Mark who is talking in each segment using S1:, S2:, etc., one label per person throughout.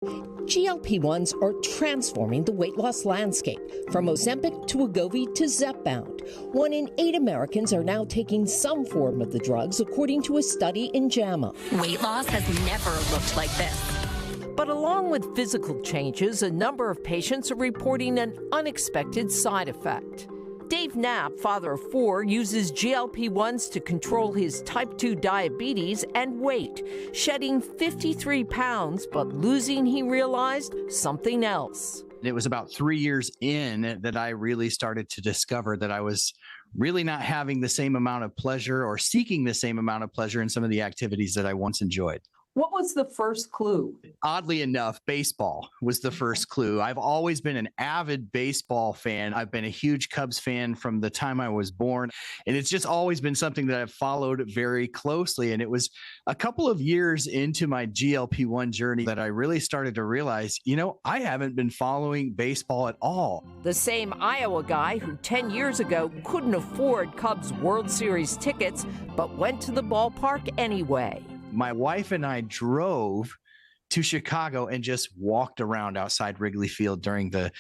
S1: GLP-1s are transforming the weight loss landscape, from Ozempic to Wegovy to Zepbound. 1 in 8 Americans are now taking some form of the drugs, according to a study in JAMA.
S2: Weight loss has never looked like this.
S3: But along with physical changes, a number of patients are reporting an unexpected side effect. Dave Knapp, father of 4, uses GLP-1s to control his type 2 diabetes and weight, shedding 53 pounds, but losing, he realized, something else.
S4: It was about 3 years in that I really started to discover that I was really not having the same amount of pleasure or seeking the same amount of pleasure in some of the activities that I once enjoyed.
S5: What was the first clue?
S4: Oddly enough, baseball was the first clue. I've always been an avid baseball fan. I've been a huge Cubs fan from the time I was born. And it's just always been something that I've followed very closely. And it was a couple of years into my GLP-1 journey that I really started to realize, I haven't been following baseball at all.
S3: The same Iowa guy who 10 years ago couldn't afford Cubs World Series tickets, but went to the ballpark anyway.
S4: My wife and I drove to Chicago and just walked around outside Wrigley Field during the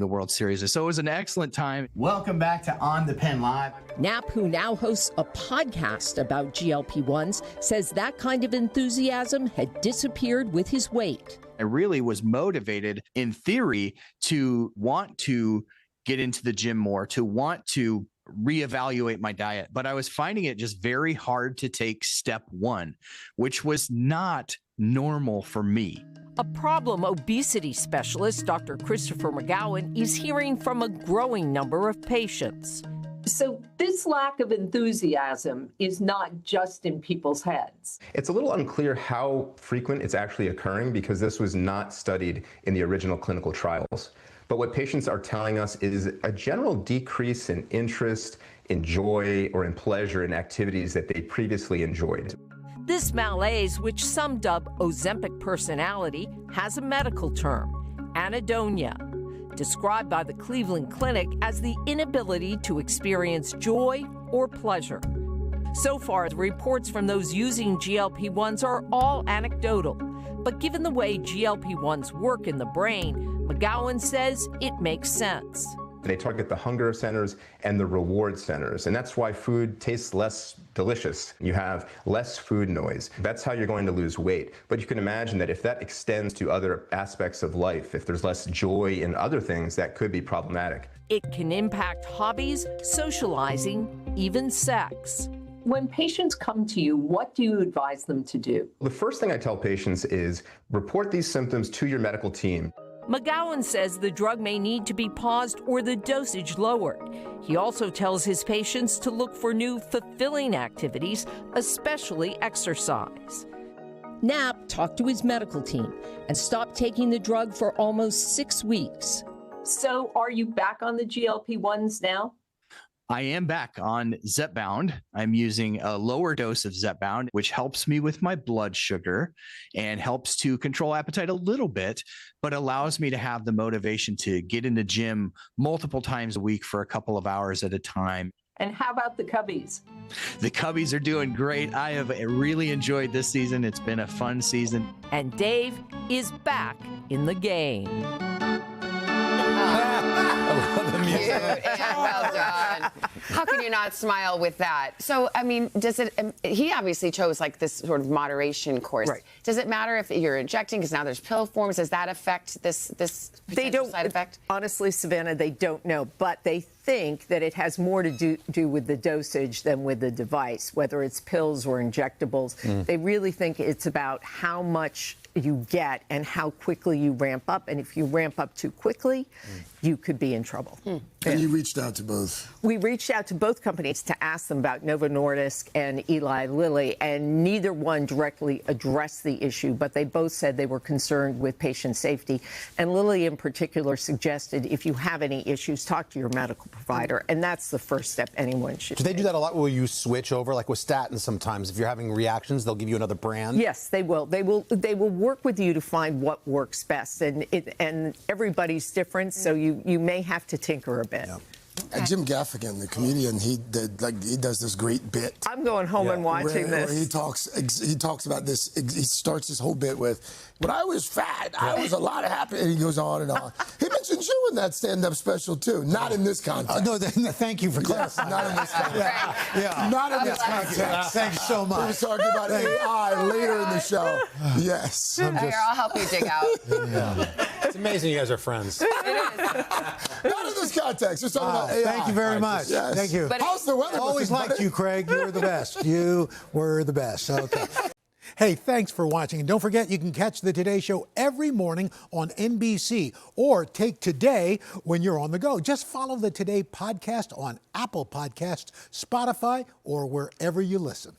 S4: World Series. So it was an excellent time. Welcome back to On the Pen Live.
S1: Knapp, who now hosts a podcast about GLP-1s, says that kind of enthusiasm had disappeared with his weight.
S4: I really was motivated, in theory, to want to get into the gym more, to want to reevaluate my diet, but I was finding it just very hard to take step 1, which was not normal for me.
S3: A problem obesity specialist, Dr. Christopher McGowan, is hearing from a growing number of patients.
S5: So this lack of enthusiasm is not just in people's heads.
S6: It's a little unclear how frequent it's actually occurring because this was not studied in the original clinical trials. But what patients are telling us is a general decrease in interest, in joy, or in pleasure in activities that they previously enjoyed.
S3: This malaise, which some dub Ozempic personality, has a medical term, anhedonia, described by the Cleveland Clinic as the inability to experience joy or pleasure. So far, the reports from those using GLP-1s are all anecdotal. But given the way GLP-1s work in the brain, McGowan says it makes sense.
S6: They target the hunger centers and the reward centers, and that's why food tastes less delicious. You have less food noise. That's how you're going to lose weight. But you can imagine that if that extends to other aspects of life, if there's less joy in other things, that could be problematic.
S3: It can impact hobbies, socializing, even sex.
S5: When patients come to you, what do you advise them to do?
S6: The first thing I tell patients is report these symptoms to your medical team.
S3: McGowan says the drug may need to be paused or the dosage lowered. He also tells his patients to look for new fulfilling activities, especially exercise.
S1: Knapp talked to his medical team and stopped taking the drug for almost 6 weeks.
S5: So are you back on the GLP-1s now?
S4: I am back on Zepbound. I'm using a lower dose of Zepbound, which helps me with my blood sugar and helps to control appetite a little bit, but allows me to have the motivation to get in the gym multiple times a week for a couple of hours at a time.
S5: And how about the Cubbies?
S4: The Cubbies are doing great. I have really enjoyed this season. It's been a fun season.
S3: And Dave is back in the game.
S7: Cute and well done. How can you not smile with that? So, I mean, he obviously chose like this sort of moderation course.
S8: Right.
S7: Does it matter if you're injecting, because now there's pill forms, does that affect this potential side effect?
S8: Honestly, Savannah, they don't know, but they think that it has more to do with the dosage than with the device, whether it's pills or injectables. They really think it's about how much you get and how quickly you ramp up. And if you ramp up too quickly, you could be in trouble.
S9: And you reached out to both?
S8: We reached out to both companies to ask them about Novo Nordisk and Eli Lilly, and neither one directly addressed the issue, but they both said they were concerned with patient safety. And Lilly in particular suggested if you have any issues, talk to your medical provider. And that's the first step anyone should
S10: Do they do that a lot? Will you switch over? Like with statins sometimes, if you're having reactions, they'll give you another brand?
S8: Yes, they will. They will work with you to find what works best. And everybody's different, so you may have to tinker a bit.
S10: Yeah.
S9: Jim Gaffigan, the comedian, he does this great bit.
S8: I'm going home and watching
S9: where
S8: this.
S9: He talks about this. He starts his whole bit with, "When I was fat, I was a lot happier," and he goes on and on. He mentions you in that stand-up special too. Not in this context.
S11: No, thank you for clarifying.
S9: Not in this context.
S11: Yeah.
S9: Not in this context.
S11: Thanks so much.
S9: He was talking about AI later in the show. Yes.
S7: Here, I'll help you dig out.
S10: It's amazing you guys are friends.
S9: Not in this context. We're talking about AI.
S11: Thank you very much.
S9: Yes.
S11: Thank you.
S7: But
S9: how's the weather?
S11: Always liked you, Craig. You were the best. You were the best. Okay. Hey, thanks for watching. And don't forget, you can catch the Today Show every morning on NBC or take Today when you're on the go. Just follow the Today podcast on Apple Podcasts, Spotify, or wherever you listen.